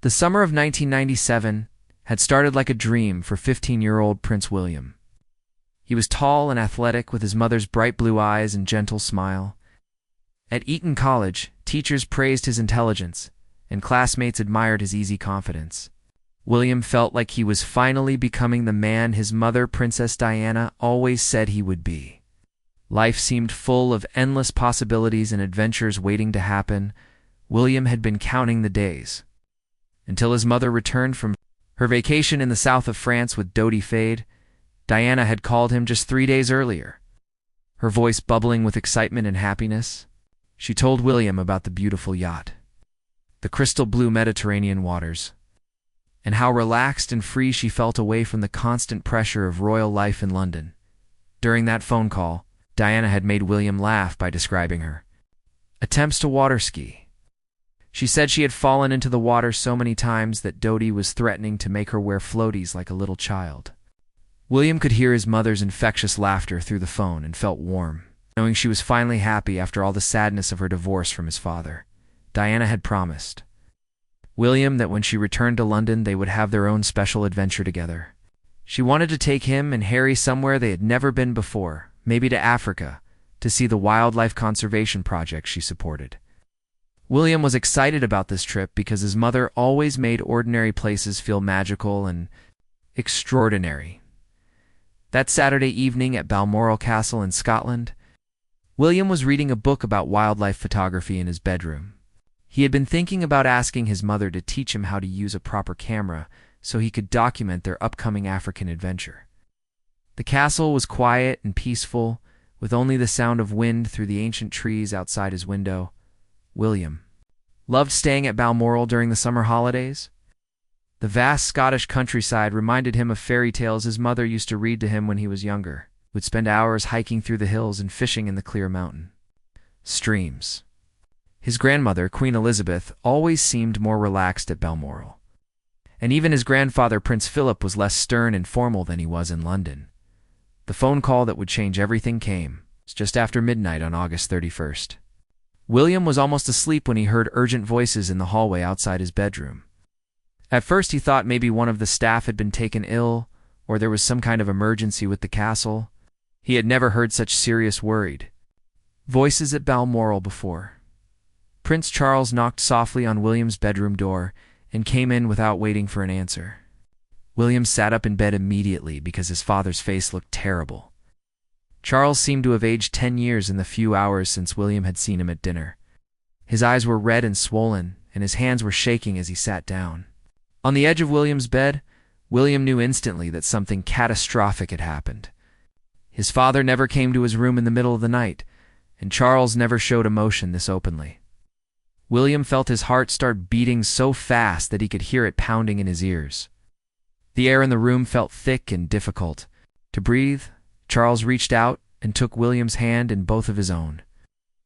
The summer of 1997 had started like a dream for 15-year-old Prince William. He was tall and athletic with his mother's bright blue eyes and gentle smile. At Eton College, teachers praised his intelligence, and classmates admired his easy confidence. William felt like he was finally becoming the man his mother, Princess Diana, always said he would be. Life seemed full of endless possibilities and adventures waiting to happen. William had been counting the days, until his mother returned from her vacation in the south of France with Dodi Fade. Diana had called him just 3 days earlier, her voice bubbling with excitement and happiness. She told William about the beautiful yacht, the crystal blue Mediterranean waters, and how relaxed and free she felt away from the constant pressure of royal life in London. During that phone call, Diana had made William laugh by describing her attempts to water ski. She said she had fallen into the water so many times that Dodi was threatening to make her wear floaties like a little child. William could hear his mother's infectious laughter through the phone and felt warm, knowing she was finally happy after all the sadness of her divorce from his father. Diana had promised William that when she returned to London they would have their own special adventure together. She wanted to take him and Harry somewhere they had never been before, maybe to Africa, to see the wildlife conservation project she supported. William was excited about this trip because his mother always made ordinary places feel magical and extraordinary. That Saturday evening at Balmoral Castle in Scotland, William was reading a book about wildlife photography in his bedroom. He had been thinking about asking his mother to teach him how to use a proper camera so he could document their upcoming African adventure. The castle was quiet and peaceful, with only the sound of wind through the ancient trees outside his window. William loved staying at Balmoral during the summer holidays. The vast Scottish countryside reminded him of fairy tales his mother used to read to him when he was younger. He would spend hours hiking through the hills and fishing in the clear mountain streams. His grandmother, Queen Elizabeth, always seemed more relaxed at Balmoral. And even his grandfather, Prince Philip, was less stern and formal than he was in London. The phone call that would change everything came just after midnight on August 31st. William was almost asleep when he heard urgent voices in the hallway outside his bedroom. At first he thought maybe one of the staff had been taken ill, or there was some kind of emergency with the castle. He had never heard such serious worried voices at Balmoral before. Prince Charles knocked softly on William's bedroom door and came in without waiting for an answer. William sat up in bed immediately because his father's face looked terrible. Charles seemed to have aged 10 years in the few hours since William had seen him at dinner. His eyes were red and swollen, and his hands were shaking as he sat down. On the edge of William's bed, William knew instantly that something catastrophic had happened. His father never came to his room in the middle of the night, and Charles never showed emotion this openly. William felt his heart start beating so fast that he could hear it pounding in his ears. The air in the room felt thick and difficult to breathe. Charles reached out and took William's hand in both of his own.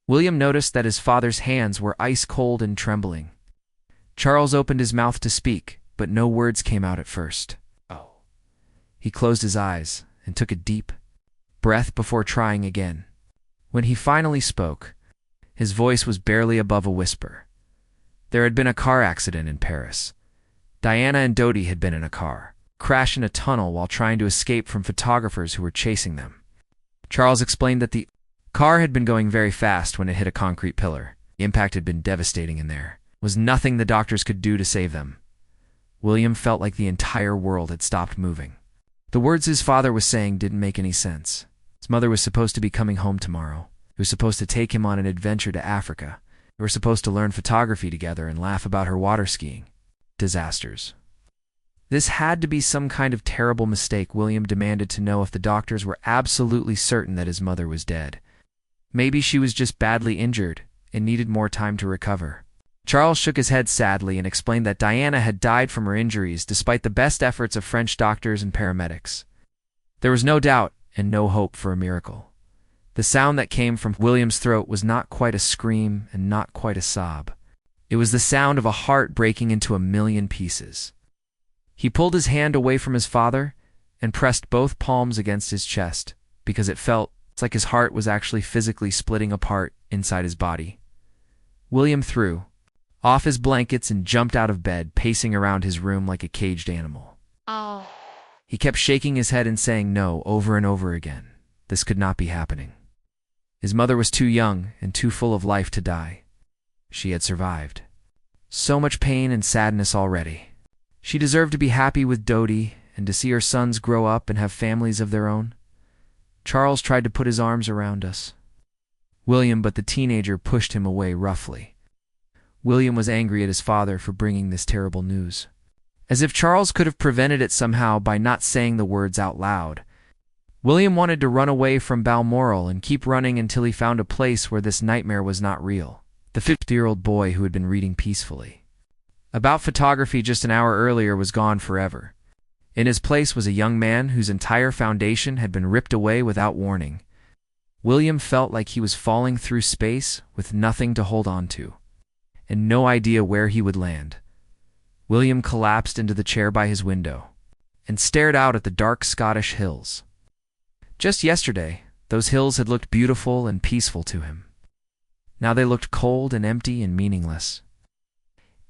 William noticed that his father's hands were ice-cold and trembling. Charles opened his mouth to speak, but no words came out at first. "Oh." He closed his eyes and took a deep breath before trying again. When he finally spoke, his voice was barely above a whisper. There had been a car accident in Paris. Diana and Dodi had been in a car, crashed in a tunnel while trying to escape from photographers who were chasing them. Charles explained that the car had been going very fast when it hit a concrete pillar. The impact had been devastating and there was nothing the doctors could do to save them. William felt like the entire world had stopped moving. The words his father was saying didn't make any sense. His mother was supposed to be coming home tomorrow. He was supposed to take him on an adventure to Africa. They were supposed to learn photography together and laugh about her water skiing disasters. This had to be some kind of terrible mistake. William demanded to know if the doctors were absolutely certain that his mother was dead. Maybe she was just badly injured and needed more time to recover. Charles shook his head sadly and explained that Diana had died from her injuries despite the best efforts of French doctors and paramedics. There was no doubt and no hope for a miracle. The sound that came from William's throat was not quite a scream and not quite a sob. It was the sound of a heart breaking into a million pieces. He pulled his hand away from his father and pressed both palms against his chest because it felt like his heart was actually physically splitting apart inside his body. William threw off his blankets and jumped out of bed, pacing around his room like a caged animal. Oh. He kept shaking his head and saying no over and over again. This could not be happening. His mother was too young and too full of life to die. She had survived. So much pain and sadness already. She deserved to be happy with Dodie and to see her sons grow up and have families of their own. Charles tried to put his arms around us, William, but the teenager pushed him away roughly. William was angry at his father for bringing this terrible news. As if Charles could have prevented it somehow by not saying the words out loud. William wanted to run away from Balmoral and keep running until he found a place where this nightmare was not real. The 50-year-old boy who had been reading peacefully about photography just an hour earlier was gone forever. In his place was a young man whose entire foundation had been ripped away without warning. William felt like he was falling through space with nothing to hold on to, and no idea where he would land. William collapsed into the chair by his window and stared out at the dark Scottish hills. Just yesterday, those hills had looked beautiful and peaceful to him. Now they looked cold and empty and meaningless.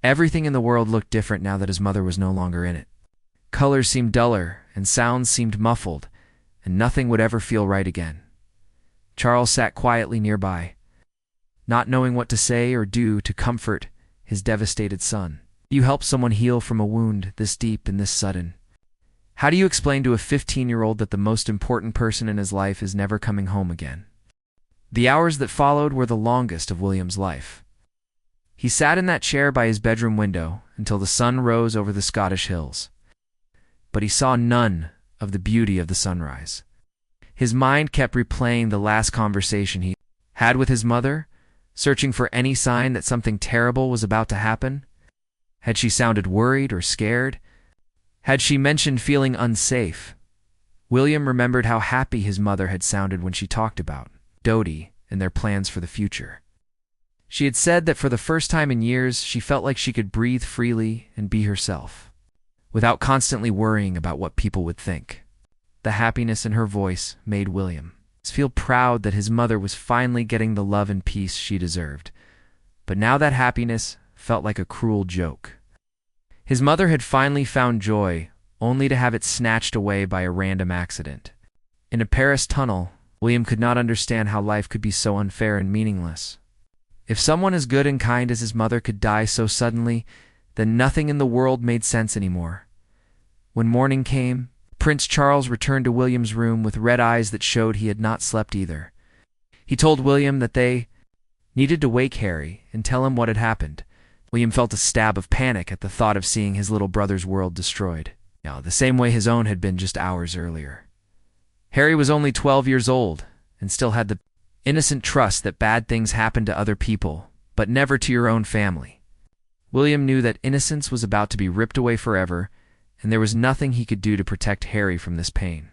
Everything in the world looked different now that his mother was no longer in it. Colors seemed duller, and sounds seemed muffled, and nothing would ever feel right again. Charles sat quietly nearby, not knowing what to say or do to comfort his devastated son. You help someone heal from a wound this deep and this sudden. How do you explain to a 15-year-old that the most important person in his life is never coming home again? The hours that followed were the longest of William's life. He sat in that chair by his bedroom window until the sun rose over the Scottish hills. But he saw none of the beauty of the sunrise. His mind kept replaying the last conversation he had with his mother, searching for any sign that something terrible was about to happen. Had she sounded worried or scared? Had she mentioned feeling unsafe? William remembered how happy his mother had sounded when she talked about Dodie and their plans for the future. She had said that for the first time in years, she felt like she could breathe freely and be herself, without constantly worrying about what people would think. The happiness in her voice made William feel proud that his mother was finally getting the love and peace she deserved. But now that happiness felt like a cruel joke. His mother had finally found joy, only to have it snatched away by a random accident. In a Paris tunnel, William could not understand how life could be so unfair and meaningless. If someone as good and kind as his mother could die so suddenly, then nothing in the world made sense anymore. When morning came, Prince Charles returned to William's room with red eyes that showed he had not slept either. He told William that they needed to wake Harry and tell him what had happened. William felt a stab of panic at the thought of seeing his little brother's world destroyed, the same way his own had been just hours earlier. Harry was only 12 years old and still had the innocent trust that bad things happen to other people, but never to your own family. William knew that innocence was about to be ripped away forever, and there was nothing he could do to protect Harry from this pain.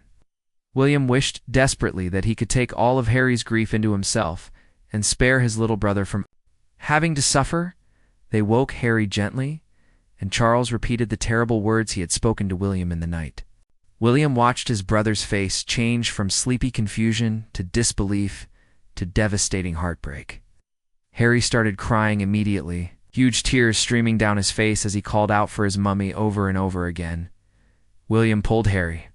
William wished desperately that he could take all of Harry's grief into himself and spare his little brother from having to suffer. They woke Harry gently, and Charles repeated the terrible words he had spoken to William in the night. William watched his brother's face change from sleepy confusion to disbelief to devastating heartbreak. Harry started crying immediately, huge tears streaming down his face as he called out for his mummy over and over again. William pulled Harry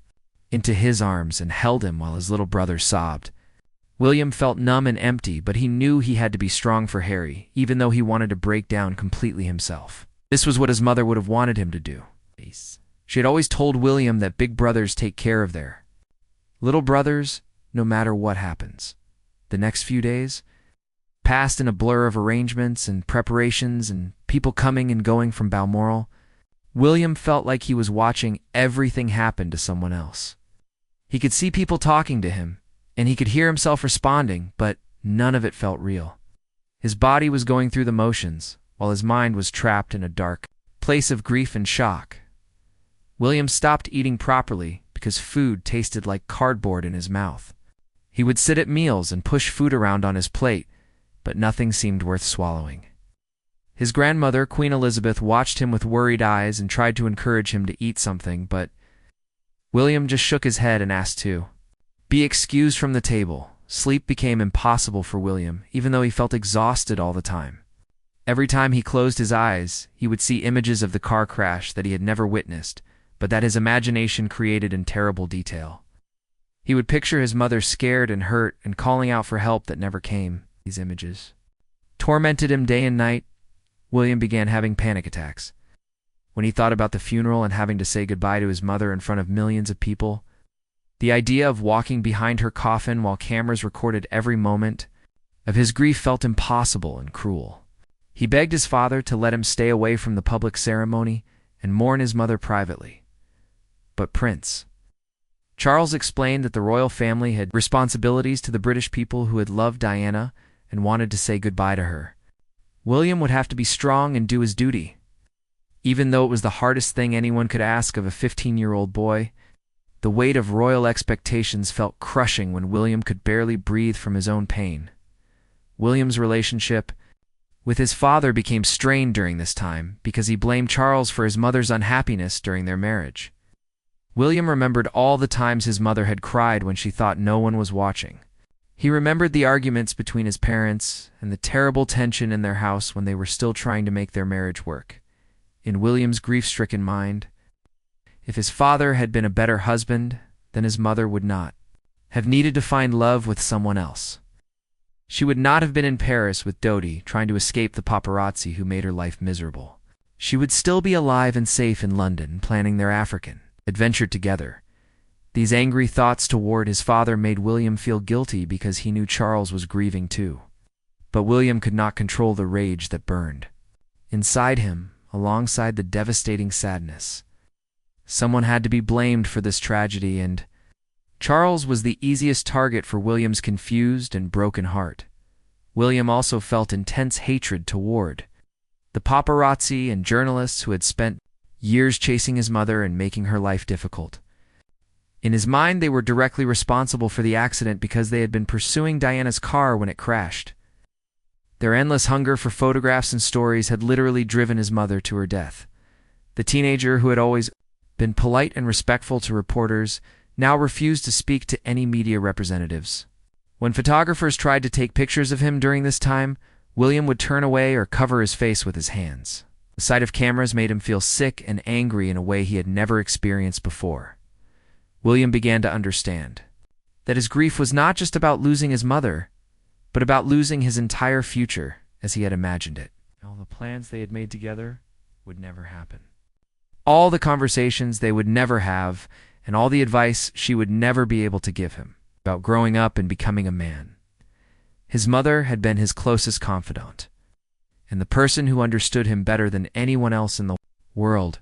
into his arms and held him while his little brother sobbed. William felt numb and empty, but he knew he had to be strong for Harry, even though he wanted to break down completely himself. This was what his mother would have wanted him to do. She had always told William that big brothers take care of their little brothers no matter what happens. The next few days passed in a blur of arrangements and preparations and people coming and going from Balmoral. William felt like he was watching everything happen to someone else. He could see people talking to him, and he could hear himself responding, but none of it felt real. His body was going through the motions, while his mind was trapped in a dark place of grief and shock. William stopped eating properly because food tasted like cardboard in his mouth. He would sit at meals and push food around on his plate, but nothing seemed worth swallowing. His grandmother, Queen Elizabeth, watched him with worried eyes and tried to encourage him to eat something, but William just shook his head and asked to be excused from the table. Sleep became impossible for William, even though he felt exhausted all the time. Every time he closed his eyes, he would see images of the car crash that he had never witnessed, but that his imagination created in terrible detail. He would picture his mother scared and hurt and calling out for help that never came. These images tormented him day and night. William began having panic attacks. When he thought about the funeral and having to say goodbye to his mother in front of millions of people, the idea of walking behind her coffin while cameras recorded every moment of his grief felt impossible and cruel. He begged his father to let him stay away from the public ceremony and mourn his mother privately. But Prince Charles explained that the royal family had responsibilities to the British people who had loved Diana and wanted to say goodbye to her. William would have to be strong and do his duty. Even though it was the hardest thing anyone could ask of a 15-year-old boy, the weight of royal expectations felt crushing when William could barely breathe from his own pain. William's relationship with his father became strained during this time because he blamed Charles for his mother's unhappiness during their marriage. William remembered all the times his mother had cried when she thought no one was watching. He remembered the arguments between his parents and the terrible tension in their house when they were still trying to make their marriage work. In William's grief-stricken mind, if his father had been a better husband, then his mother would not have needed to find love with someone else. She would not have been in Paris with Dodi trying to escape the paparazzi who made her life miserable. She would still be alive and safe in London, planning their African adventure together. These angry thoughts toward his father made William feel guilty because he knew Charles was grieving too. But William could not control the rage that burned inside him, alongside the devastating sadness. Someone had to be blamed for this tragedy, and Charles was the easiest target for William's confused and broken heart. William also felt intense hatred toward the paparazzi and journalists who had spent years chasing his mother and making her life difficult. In his mind, they were directly responsible for the accident because they had been pursuing Diana's car when it crashed. Their endless hunger for photographs and stories had literally driven his mother to her death. The teenager who had always been polite and respectful to reporters now refused to speak to any media representatives. When photographers tried to take pictures of him during this time, William would turn away or cover his face with his hands. The sight of cameras made him feel sick and angry in a way he had never experienced before. William began to understand that his grief was not just about losing his mother, but about losing his entire future as he had imagined it. All the plans they had made together would never happen. All the conversations they would never have, and all the advice she would never be able to give him about growing up and becoming a man. His mother had been his closest confidant, and the person who understood him better than anyone else in the world.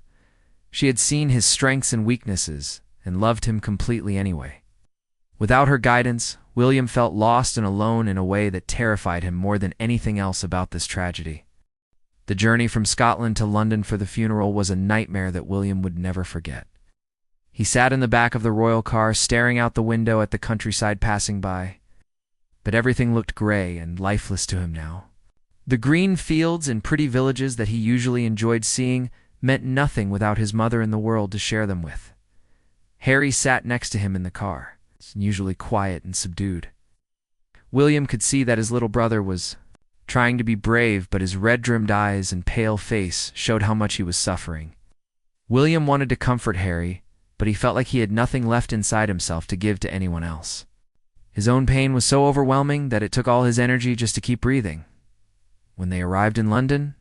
She had seen his strengths and weaknesses and loved him completely anyway. Without her guidance, William felt lost and alone in a way that terrified him more than anything else about this tragedy. The journey from Scotland to London for the funeral was a nightmare that William would never forget. He sat in the back of the royal car, staring out the window at the countryside passing by. But everything looked gray and lifeless to him now. The green fields and pretty villages that he usually enjoyed seeing meant nothing without his mother in the world to share them with. Harry sat next to him in the car, usually quiet and subdued. William could see that his little brother was trying to be brave, but his red-rimmed eyes and pale face showed how much he was suffering. William wanted to comfort Harry, but he felt like he had nothing left inside himself to give to anyone else. His own pain was so overwhelming that it took all his energy just to keep breathing. When they arrived in London,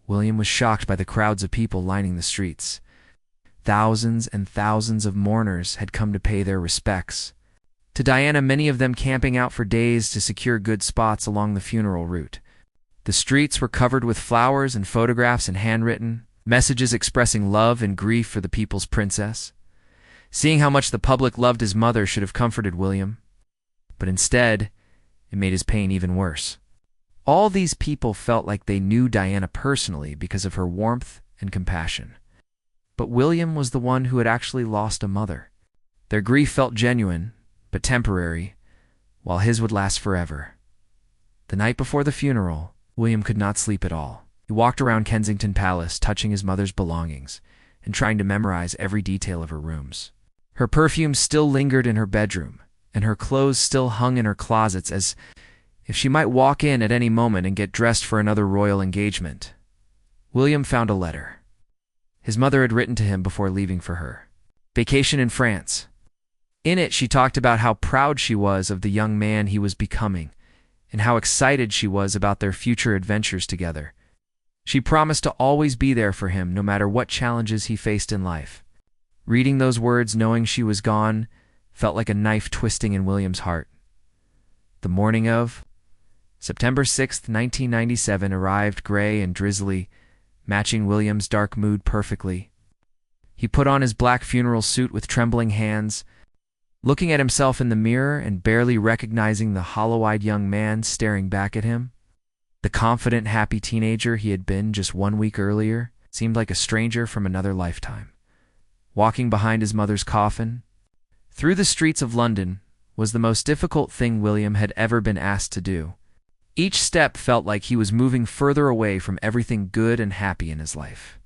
William was shocked by the crowds of people lining the streets. Thousands and thousands of mourners had come to pay their respects to Diana, many of them camping out for days to secure good spots along the funeral route. The streets were covered with flowers and photographs and handwritten messages expressing love and grief for the people's princess. Seeing how much the public loved his mother should have comforted William, but instead, it made his pain even worse. All these people felt like they knew Diana personally because of her warmth and compassion. But William was the one who had actually lost a mother. Their grief felt genuine, but temporary, while his would last forever. The night before the funeral, William could not sleep at all. He walked around Kensington Palace, touching his mother's belongings and trying to memorize every detail of her rooms. Her perfume still lingered in her bedroom, and her clothes still hung in her closets as if she might walk in at any moment and get dressed for another royal engagement. William found a letter. His mother had written to him before leaving for her vacation in France. In it, she talked about how proud she was of the young man he was becoming, and how excited she was about their future adventures together. She promised to always be there for him no matter what challenges he faced in life. Reading those words, knowing she was gone, felt like a knife twisting in William's heart. The morning of September 6, 1997 arrived gray and drizzly, matching William's dark mood perfectly. He put on his black funeral suit with trembling hands, looking at himself in the mirror and barely recognizing the hollow-eyed young man staring back at him. The confident, happy teenager he had been just 1 week earlier seemed like a stranger from another lifetime. Walking behind his mother's coffin through the streets of London was the most difficult thing William had ever been asked to do. Each step felt like he was moving further away from everything good and happy in his life.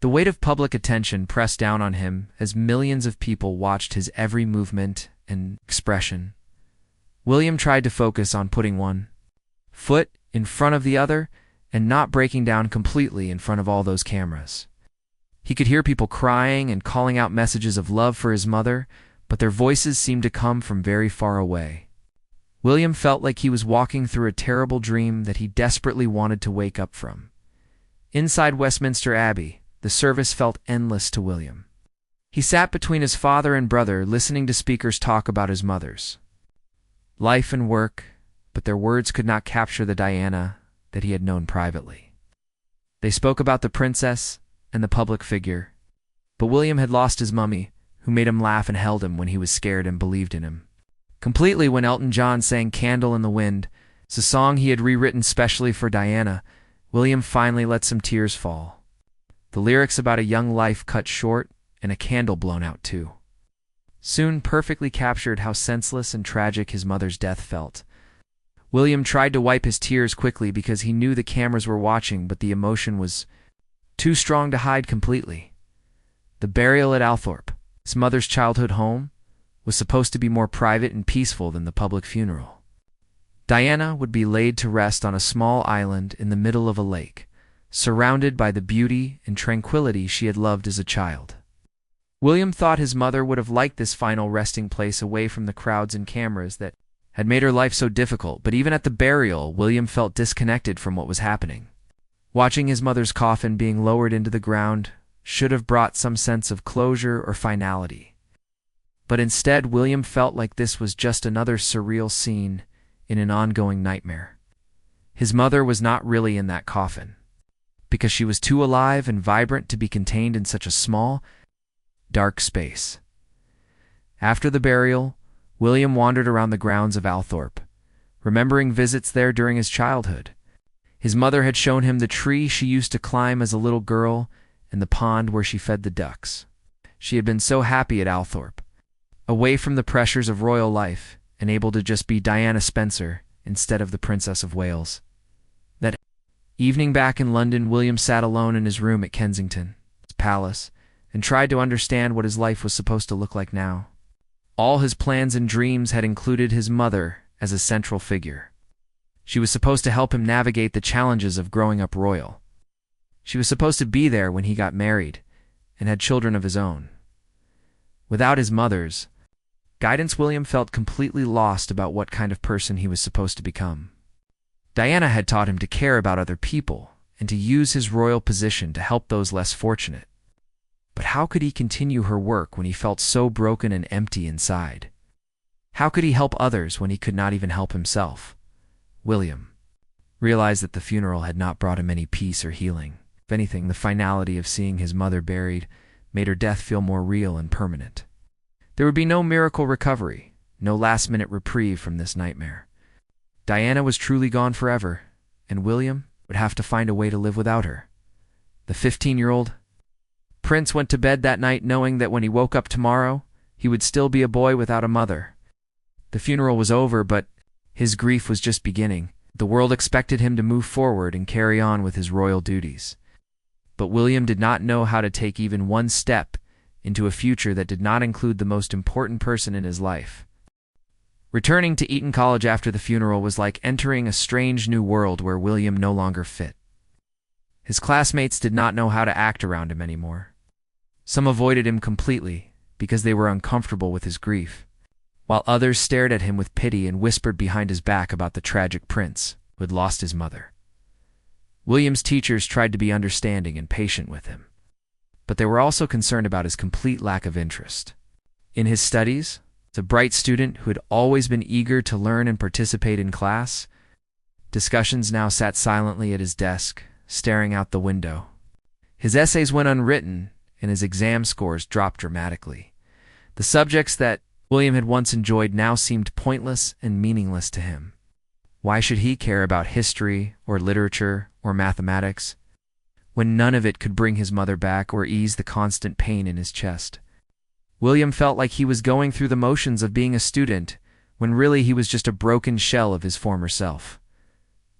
The weight of public attention pressed down on him as millions of people watched his every movement and expression. William tried to focus on putting one foot in front of the other and not breaking down completely in front of all those cameras. He could hear people crying and calling out messages of love for his mother, but their voices seemed to come from very far away. William felt like he was walking through a terrible dream that he desperately wanted to wake up from. Inside Westminster Abbey, the service felt endless to William. He sat between his father and brother, listening to speakers talk about his mother's life and work, but their words could not capture the Diana that he had known privately. They spoke about the princess and the public figure, but William had lost his mummy, who made him laugh and held him when he was scared and believed in him completely. When Elton John sang Candle in the Wind, it's a song he had rewritten specially for Diana, William finally let some tears fall. The lyrics about a young life cut short and a candle blown out too soon perfectly captured how senseless and tragic his mother's death felt. William tried to wipe his tears quickly because he knew the cameras were watching, but the emotion was too strong to hide completely. The burial at Althorpe, his mother's childhood home, was supposed to be more private and peaceful than the public funeral. Diana would be laid to rest on a small island in the middle of a lake, surrounded by the beauty and tranquility she had loved as a child. William thought his mother would have liked this final resting place away from the crowds and cameras that had made her life so difficult, but even at the burial, William felt disconnected from what was happening. Watching his mother's coffin being lowered into the ground should have brought some sense of closure or finality. But instead, William felt like this was just another surreal scene in an ongoing nightmare. His mother was not really in that coffin, because she was too alive and vibrant to be contained in such a small, dark space. After the burial, William wandered around the grounds of Althorpe, remembering visits there during his childhood. His mother had shown him the tree she used to climb as a little girl and the pond where she fed the ducks. She had been so happy at Althorpe, away from the pressures of royal life and able to just be Diana Spencer instead of the Princess of Wales. That evening back in London, William sat alone in his room at Kensington Palace and tried to understand what his life was supposed to look like now. All his plans and dreams had included his mother as a central figure. She was supposed to help him navigate the challenges of growing up royal. She was supposed to be there when he got married and had children of his own. Without his mother's guidance, William felt completely lost about what kind of person he was supposed to become. Diana had taught him to care about other people and to use his royal position to help those less fortunate. But how could he continue her work when he felt so broken and empty inside? How could he help others when he could not even help himself? William realized that the funeral had not brought him any peace or healing. If anything, the finality of seeing his mother buried made her death feel more real and permanent. There would be no miracle recovery, no last-minute reprieve from this nightmare. Diana was truly gone forever, and William would have to find a way to live without her. The 15-year-old Prince went to bed that night knowing that when he woke up tomorrow, he would still be a boy without a mother. The funeral was over, but his grief was just beginning. The world expected him to move forward and carry on with his royal duties. But William did not know how to take even one step into a future that did not include the most important person in his life. Returning to Eton College after the funeral was like entering a strange new world where William no longer fit. His classmates did not know how to act around him anymore. Some avoided him completely because they were uncomfortable with his grief, while others stared at him with pity and whispered behind his back about the tragic prince who had lost his mother. William's teachers tried to be understanding and patient with him, but they were also concerned about his complete lack of interest in his studies. As a bright student who had always been eager to learn and participate in class, Discussions now sat silently at his desk, staring out the window. His essays went unwritten, and his exam scores dropped dramatically. The subjects that William had once enjoyed now seemed pointless and meaningless to him. Why should he care about history or literature or mathematics, when none of it could bring his mother back or ease the constant pain in his chest? William felt like he was going through the motions of being a student, when really he was just a broken shell of his former self.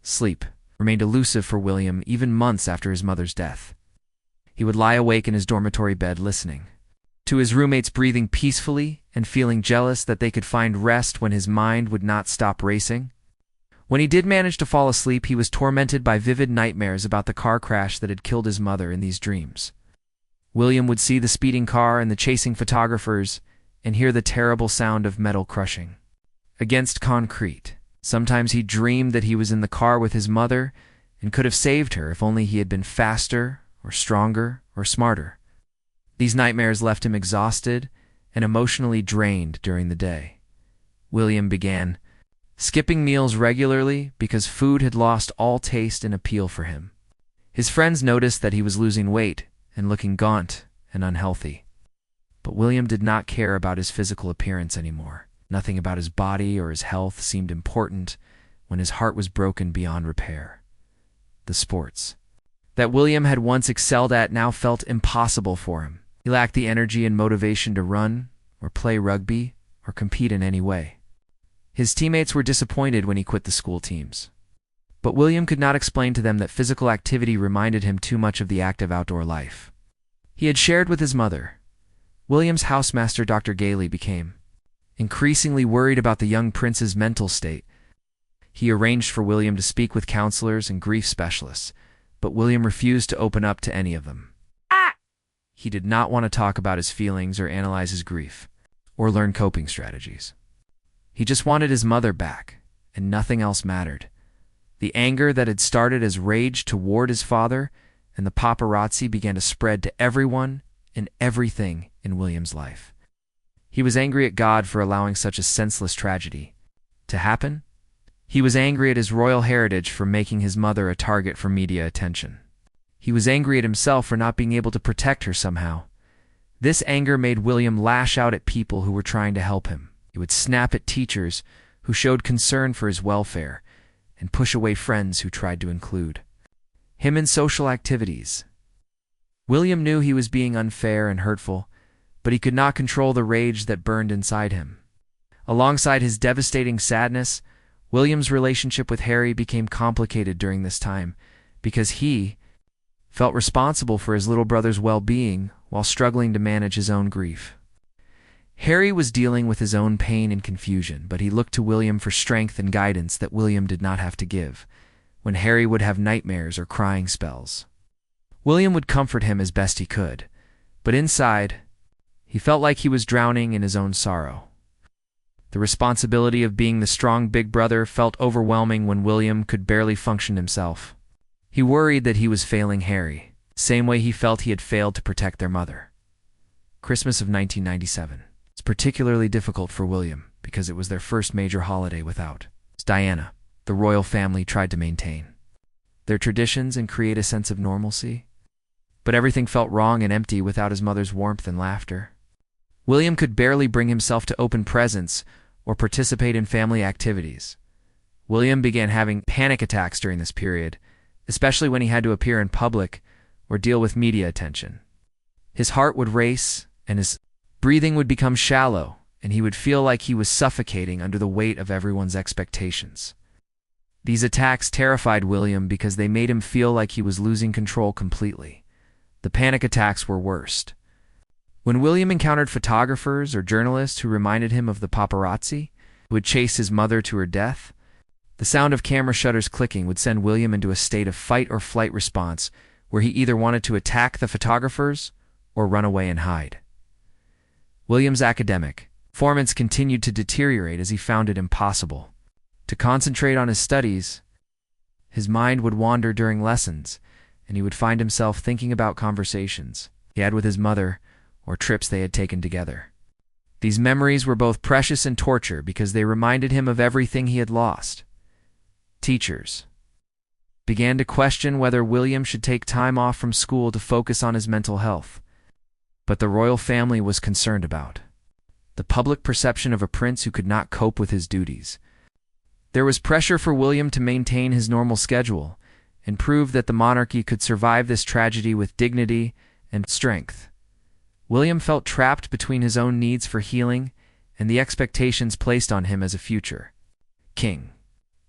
Sleep remained elusive for William even months after his mother's death. He would lie awake in his dormitory bed listening to his roommates breathing peacefully and feeling jealous that they could find rest when his mind would not stop racing. When he did manage to fall asleep, he was tormented by vivid nightmares about the car crash that had killed his mother in these dreams. William would see the speeding car and the chasing photographers and hear the terrible sound of metal crushing against concrete. Sometimes he dreamed that he was in the car with his mother and could have saved her if only he had been faster or stronger or smarter. These nightmares left him exhausted and emotionally drained during the day. William began skipping meals regularly because food had lost all taste and appeal for him. His friends noticed that he was losing weight and looking gaunt and unhealthy. But William did not care about his physical appearance anymore. Nothing about his body or his health seemed important when his heart was broken beyond repair. The sports that William had once excelled at now felt impossible for him. He lacked the energy and motivation to run or play rugby or compete in any way. His teammates were disappointed when he quit the school teams. But William could not explain to them that physical activity reminded him too much of the active outdoor life he had shared with his mother. William's housemaster, Dr. Gailey, became increasingly worried about the young prince's mental state. He arranged for William to speak with counselors and grief specialists, but William refused to open up to any of them. He did not want to talk about his feelings or analyze his grief, or learn coping strategies. He just wanted his mother back, and nothing else mattered. The anger that had started as rage toward his father and the paparazzi began to spread to everyone and everything in William's life. He was angry at God for allowing such a senseless tragedy to happen. He was angry at his royal heritage for making his mother a target for media attention. He was angry at himself for not being able to protect her somehow. This anger made William lash out at people who were trying to help him. He would snap at teachers who showed concern for his welfare and push away friends who tried to include him in social activities. William knew he was being unfair and hurtful, but he could not control the rage that burned inside him. Alongside his devastating sadness, William's relationship with Harry became complicated during this time because he felt responsible for his little brother's well-being while struggling to manage his own grief. Harry was dealing with his own pain and confusion, but he looked to William for strength and guidance that William did not have to give when Harry would have nightmares or crying spells. William would comfort him as best he could, but inside, he felt like he was drowning in his own sorrow. The responsibility of being the strong big brother felt overwhelming when William could barely function himself. He worried that he was failing Harry, same way he felt he had failed to protect their mother. Christmas of 1997. It's particularly difficult for William because it was their first major holiday without Diana. The royal family tried to maintain their traditions and create a sense of normalcy, but everything felt wrong and empty without his mother's warmth and laughter. William could barely bring himself to open presents or participate in family activities. William began having panic attacks during this period, especially when he had to appear in public or deal with media attention. His heart would race and his breathing would become shallow, and he would feel like he was suffocating under the weight of everyone's expectations. These attacks terrified William because they made him feel like he was losing control completely. The panic attacks were worst when William encountered photographers or journalists who reminded him of the paparazzi. would chase his mother to her death. The sound of camera shutters clicking would send William into a state of fight or flight response where he either wanted to attack the photographers or run away and hide. William's academic performance continued to deteriorate as he found it impossible to concentrate on his studies. His mind would wander during lessons, and he would find himself thinking about conversations he had with his mother or trips they had taken together. These memories were both precious and torture because they reminded him of everything he had lost. Teachers began to question whether William should take time off from school to focus on his mental health. But the royal family was concerned about the public perception of a prince who could not cope with his duties. There was pressure for William to maintain his normal schedule and prove that the monarchy could survive this tragedy with dignity and strength. William felt trapped between his own needs for healing and the expectations placed on him as a future king.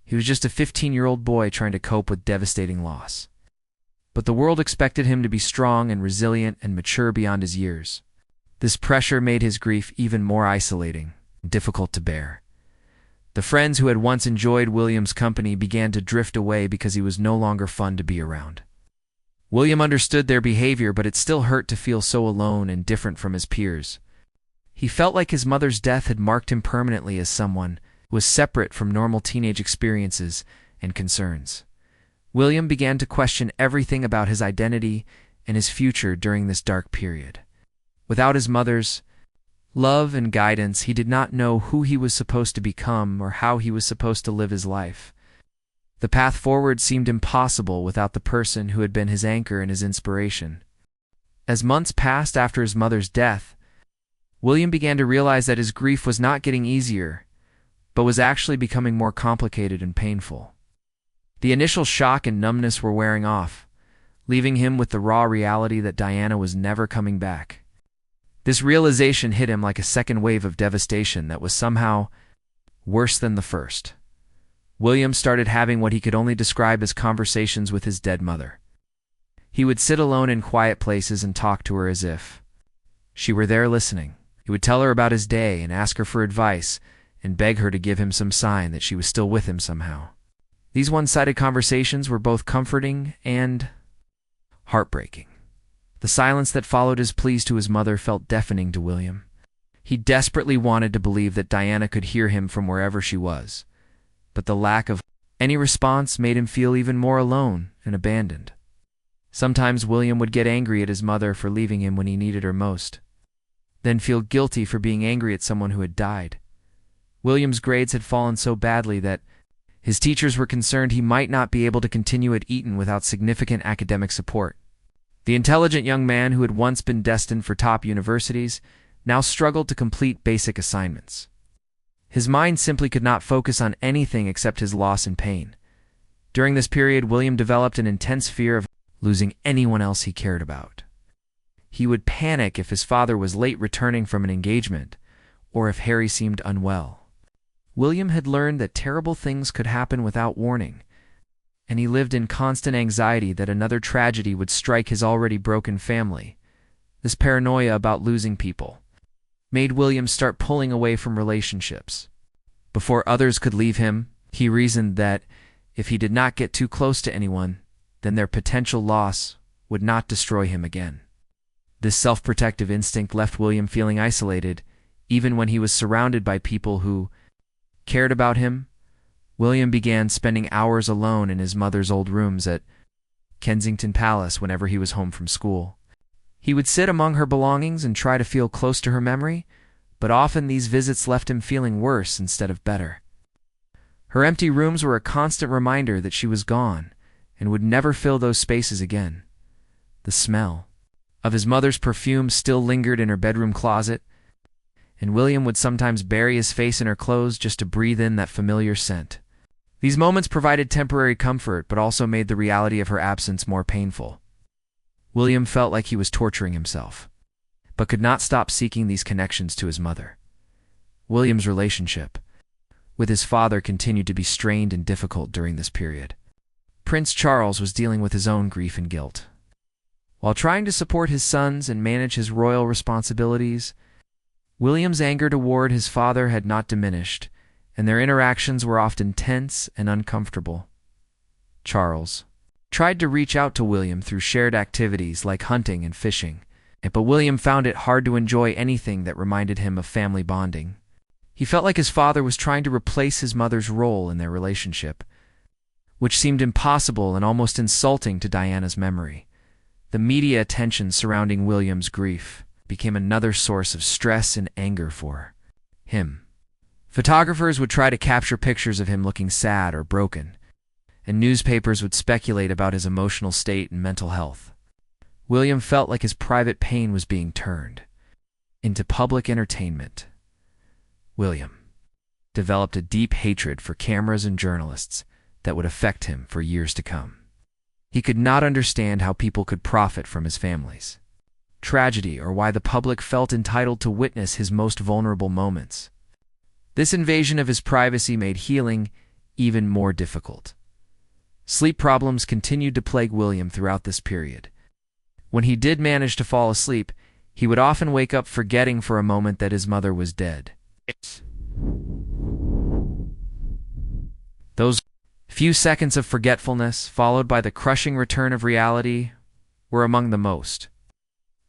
He was just a 15-year-old boy trying to cope with devastating loss. But the world expected him to be strong and resilient and mature beyond his years. This pressure made his grief even more isolating and difficult to bear. The friends who had once enjoyed William's company began to drift away because he was no longer fun to be around. William understood their behavior, but it still hurt to feel so alone and different from his peers. He felt like his mother's death had marked him permanently as someone who was separate from normal teenage experiences and concerns. William began to question everything about his identity and his future during this dark period. Without his mother's love and guidance, he did not know who he was supposed to become or how he was supposed to live his life. The path forward seemed impossible without the person who had been his anchor and his inspiration. As months passed after his mother's death, William began to realize that his grief was not getting easier, but was actually becoming more complicated and painful. The initial shock and numbness were wearing off, leaving him with the raw reality that Diana was never coming back. This realization hit him like a second wave of devastation that was somehow worse than the first. William started having what he could only describe as conversations with his dead mother. He would sit alone in quiet places and talk to her as if she were there listening. He would tell her about his day and ask her for advice and beg her to give him some sign that she was still with him somehow. These one-sided conversations were both comforting and heartbreaking. The silence that followed his pleas to his mother felt deafening to William. He desperately wanted to believe that Diana could hear him from wherever she was, but the lack of any response made him feel even more alone and abandoned. Sometimes William would get angry at his mother for leaving him when he needed her most, then feel guilty for being angry at someone who had died. William's grades had fallen so badly that his teachers were concerned he might not be able to continue at Eton without significant academic support. The intelligent young man who had once been destined for top universities now struggled to complete basic assignments. His mind simply could not focus on anything except his loss and pain. During this period, William developed an intense fear of losing anyone else he cared about. He would panic if his father was late returning from an engagement, or if Harry seemed unwell. William had learned that terrible things could happen without warning, and he lived in constant anxiety that another tragedy would strike his already broken family. This paranoia about losing people made William start pulling away from relationships. Before others could leave him, he reasoned that if he did not get too close to anyone, then their potential loss would not destroy him again. This self-protective instinct left William feeling isolated, even when he was surrounded by people who cared about him. William began spending hours alone in his mother's old rooms at Kensington Palace whenever he was home from school. He would sit among her belongings and try to feel close to her memory, but often these visits left him feeling worse instead of better. Her empty rooms were a constant reminder that she was gone and would never fill those spaces again. The smell of his mother's perfume still lingered in her bedroom closet, and William would sometimes bury his face in her clothes just to breathe in that familiar scent. These moments provided temporary comfort, but also made the reality of her absence more painful. William felt like he was torturing himself, but could not stop seeking these connections to his mother. William's relationship with his father continued to be strained and difficult during this period. Prince Charles was dealing with his own grief and guilt. While trying to support his sons and manage his royal responsibilities, William's anger toward his father had not diminished, and their interactions were often tense and uncomfortable. Charles tried to reach out to William through shared activities like hunting and fishing, but William found it hard to enjoy anything that reminded him of family bonding. He felt like his father was trying to replace his mother's role in their relationship, which seemed impossible and almost insulting to Diana's memory. The media attention surrounding William's grief became another source of stress and anger for him. Photographers would try to capture pictures of him looking sad or broken, and newspapers would speculate about his emotional state and mental health. William felt like his private pain was being turned into public entertainment. William developed a deep hatred for cameras and journalists that would affect him for years to come. He could not understand how people could profit from his family's tragedy or why the public felt entitled to witness his most vulnerable moments. This invasion of his privacy made healing even more difficult. Sleep problems continued to plague William throughout this period. When he did manage to fall asleep, he would often wake up forgetting for a moment that his mother was dead. Those few seconds of forgetfulness, followed by the crushing return of reality, were among the most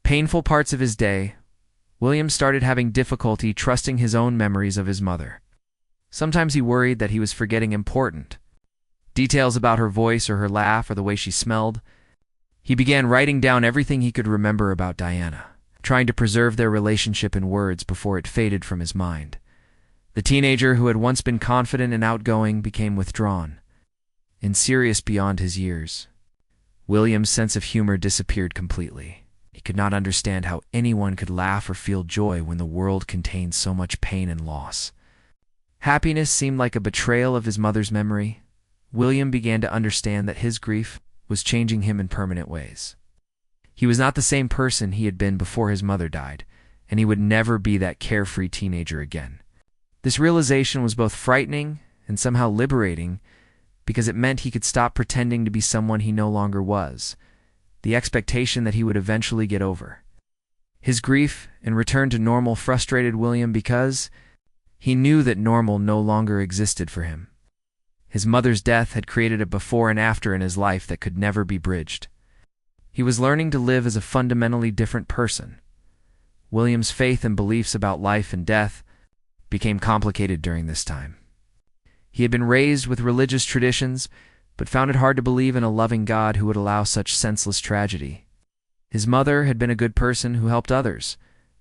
painful parts of his day. William started having difficulty trusting his own memories of his mother. Sometimes he worried that he was forgetting important details about her voice or her laugh or the way she smelled. He began writing down everything he could remember about Diana, trying to preserve their relationship in words before it faded from his mind. The teenager who had once been confident and outgoing became withdrawn and serious beyond his years. William's sense of humor disappeared completely. He could not understand how anyone could laugh or feel joy when the world contained so much pain and loss. Happiness seemed like a betrayal of his mother's memory. William began to understand that his grief was changing him in permanent ways. He was not the same person he had been before his mother died, and he would never be that carefree teenager again. This realization was both frightening and somehow liberating, because it meant he could stop pretending to be someone he no longer was, the expectation that he would eventually get over his grief and return to normal frustrated William because he knew that normal no longer existed for him. His mother's death had created a before and after in his life that could never be bridged. He was learning to live as a fundamentally different person. William's faith and beliefs about life and death became complicated during this time. He had been raised with religious traditions, but found it hard to believe in a loving God who would allow such senseless tragedy. His mother had been a good person who helped others,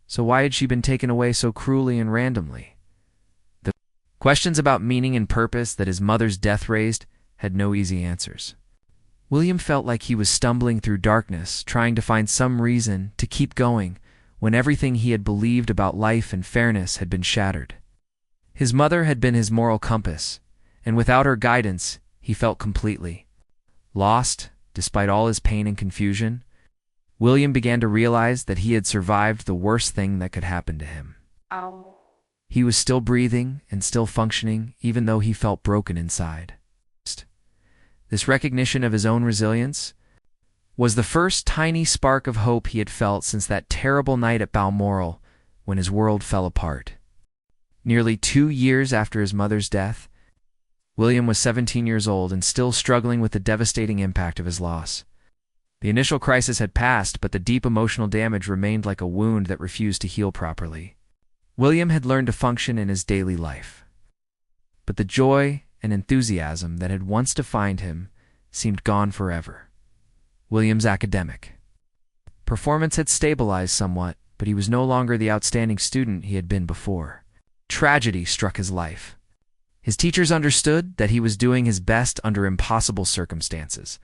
so why had she been taken away so cruelly and randomly? The questions about meaning and purpose that his mother's death raised had no easy answers. William felt like he was stumbling through darkness, trying to find some reason to keep going when everything he had believed about life and fairness had been shattered. His mother had been his moral compass, and without her guidance, he felt completely lost. Despite all his pain and confusion, William began to realize that he had survived the worst thing that could happen to him. He was still breathing and still functioning, even though he felt broken inside. This recognition of his own resilience was the first tiny spark of hope he had felt since that terrible night at Balmoral when his world fell apart. Nearly 2 years after his mother's death, William was 17 years old and still struggling with the devastating impact of his loss. The initial crisis had passed, but the deep emotional damage remained like a wound that refused to heal properly. William had learned to function in his daily life, but the joy and enthusiasm that had once defined him seemed gone forever. William's academic performance had stabilized somewhat, but he was no longer the outstanding student he had been before. Tragedy struck his life. His teachers understood that he was doing his best under impossible circumstances.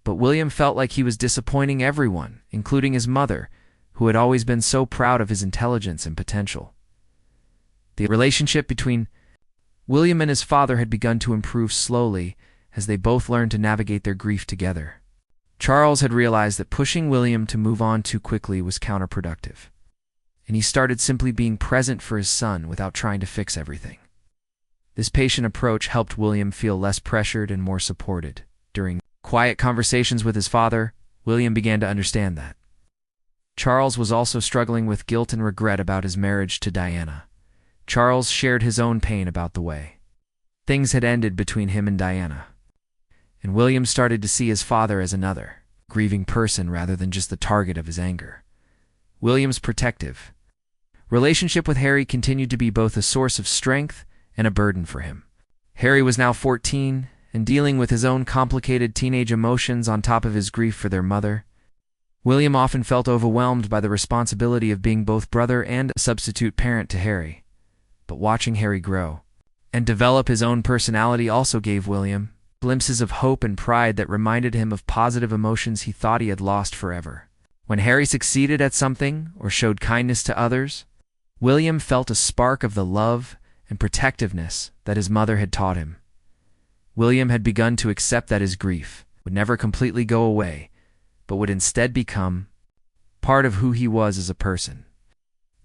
But William felt like he was disappointing everyone, including his mother, who had always been so proud of his intelligence and potential. The relationship between William and his father had begun to improve slowly as they both learned to navigate their grief together. Charles had realized that pushing William to move on too quickly was counterproductive, and he started simply being present for his son without trying to fix everything. This patient approach helped William feel less pressured and more supported. During quiet conversations with his father, William began to understand that Charles was also struggling with guilt and regret about his marriage to Diana. Charles shared his own pain about the way things had ended between him and Diana, and William started to see his father as another, grieving person rather than just the target of his anger. William's protective relationship with Harry continued to be both a source of strength and a burden for him. Harry was now 14 and dealing with his own complicated teenage emotions on top of his grief for their mother. William often felt overwhelmed by the responsibility of being both brother and a substitute parent to Harry. But watching Harry grow and develop his own personality also gave William glimpses of hope and pride that reminded him of positive emotions he thought he had lost forever. When Harry succeeded at something or showed kindness to others, William felt a spark of the love and protectiveness that his mother had taught him. William had begun to accept that his grief would never completely go away, but would instead become part of who he was as a person.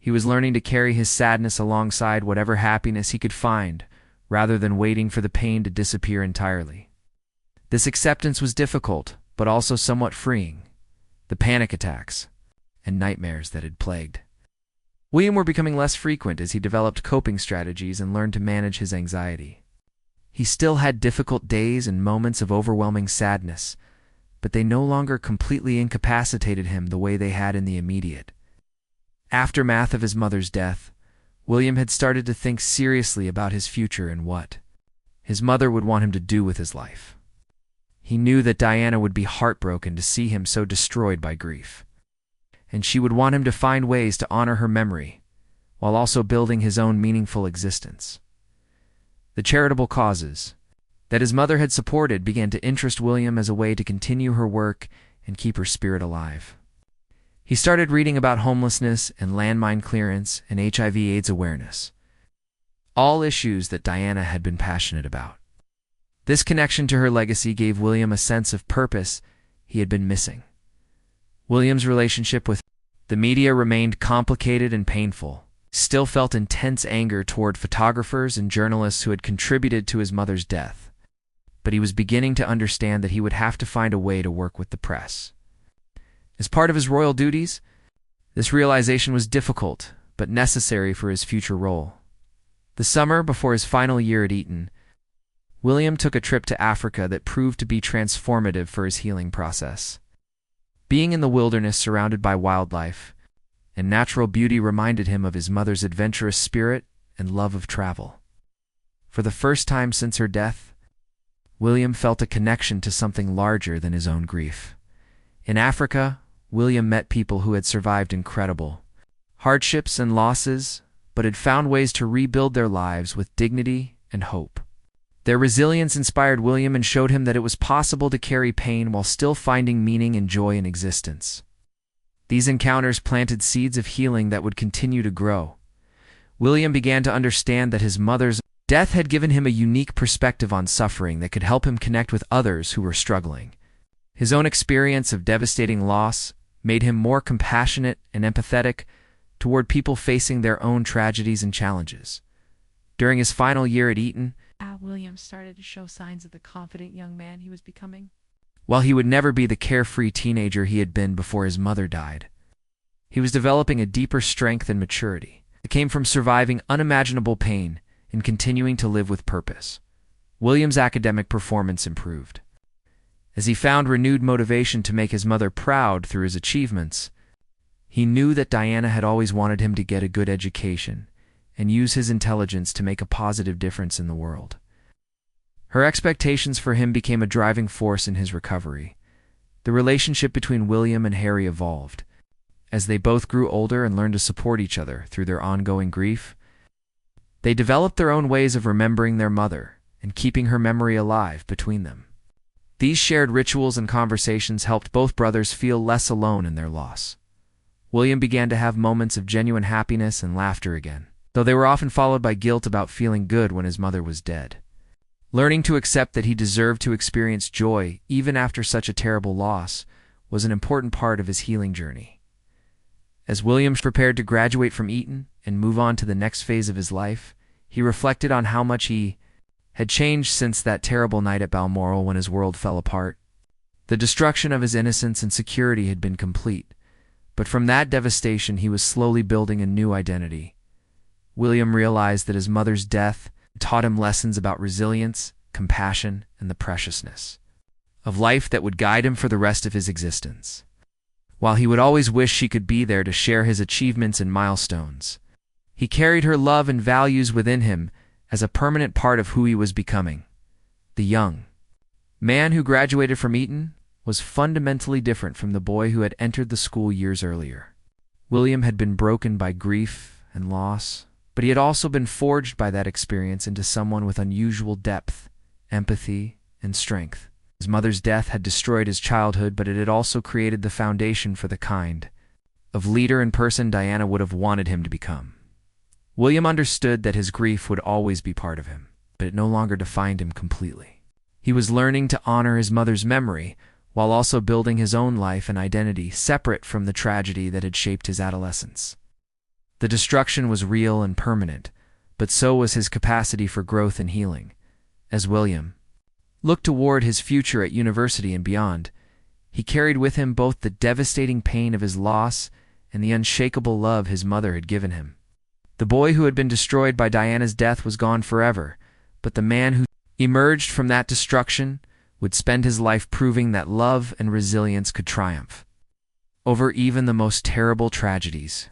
He was learning to carry his sadness alongside whatever happiness he could find, rather than waiting for the pain to disappear entirely. This acceptance was difficult, but also somewhat freeing. The panic attacks and nightmares that had plagued William were becoming less frequent as he developed coping strategies and learned to manage his anxiety. He still had difficult days and moments of overwhelming sadness, but they no longer completely incapacitated him the way they had in the immediate aftermath of his mother's death. William had started to think seriously about his future and what his mother would want him to do with his life. He knew that Diana would be heartbroken to see him so destroyed by grief, and she would want him to find ways to honor her memory while also building his own meaningful existence. The charitable causes that his mother had supported began to interest William as a way to continue her work and keep her spirit alive. He started reading about homelessness and landmine clearance and HIV/AIDS awareness, all issues that Diana had been passionate about. This connection to her legacy gave William a sense of purpose he had been missing. William's relationship with the media remained complicated and painful. Still felt intense anger toward photographers and journalists who had contributed to his mother's death, but he was beginning to understand that he would have to find a way to work with the press. As part of his royal duties, this realization was difficult but necessary for his future role. The summer before his final year at Eton, William took a trip to Africa that proved to be transformative for his healing process. Being in the wilderness surrounded by wildlife and natural beauty reminded him of his mother's adventurous spirit and love of travel. For the first time since her death, William felt a connection to something larger than his own grief. In Africa, William met people who had survived incredible hardships and losses, but had found ways to rebuild their lives with dignity and hope. Their resilience inspired William and showed him that it was possible to carry pain while still finding meaning and joy in existence. These encounters planted seeds of healing that would continue to grow. William began to understand that his mother's death had given him a unique perspective on suffering that could help him connect with others who were struggling. His own experience of devastating loss made him more compassionate and empathetic toward people facing their own tragedies and challenges. During his final year at Eton, William started to show signs of the confident young man he was becoming. While he would never be the carefree teenager he had been before his mother died, he was developing a deeper strength and maturity that came from surviving unimaginable pain and continuing to live with purpose. William's academic performance improved. As he found renewed motivation to make his mother proud through his achievements, he knew that Diana had always wanted him to get a good education and use his intelligence to make a positive difference in the world. Her expectations for him became a driving force in his recovery. The relationship between William and Harry evolved. As they both grew older and learned to support each other through their ongoing grief, they developed their own ways of remembering their mother and keeping her memory alive between them. These shared rituals and conversations helped both brothers feel less alone in their loss. William began to have moments of genuine happiness and laughter again, though they were often followed by guilt about feeling good when his mother was dead. Learning to accept that he deserved to experience joy even after such a terrible loss was an important part of his healing journey. As William prepared to graduate from Eton and move on to the next phase of his life, he reflected on how much he had changed since that terrible night at Balmoral when his world fell apart. The destruction of his innocence and security had been complete, but from that devastation he was slowly building a new identity. William realized that his mother's death taught him lessons about resilience, compassion, and the preciousness of life that would guide him for the rest of his existence. While he would always wish she could be there to share his achievements and milestones, he carried her love and values within him as a permanent part of who he was becoming. The young man who graduated from Eton was fundamentally different from the boy who had entered the school years earlier. William had been broken by grief and loss, but he had also been forged by that experience into someone with unusual depth, empathy, and strength. His mother's death had destroyed his childhood, but it had also created the foundation for the kind of leader and person Diana would have wanted him to become. William understood that his grief would always be part of him, but it no longer defined him completely. He was learning to honor his mother's memory while also building his own life and identity separate from the tragedy that had shaped his adolescence. The destruction was real and permanent, but so was his capacity for growth and healing. As William looked toward his future at university and beyond, he carried with him both the devastating pain of his loss and the unshakable love his mother had given him. The boy who had been destroyed by Diana's death was gone forever, but the man who emerged from that destruction would spend his life proving that love and resilience could triumph over even the most terrible tragedies.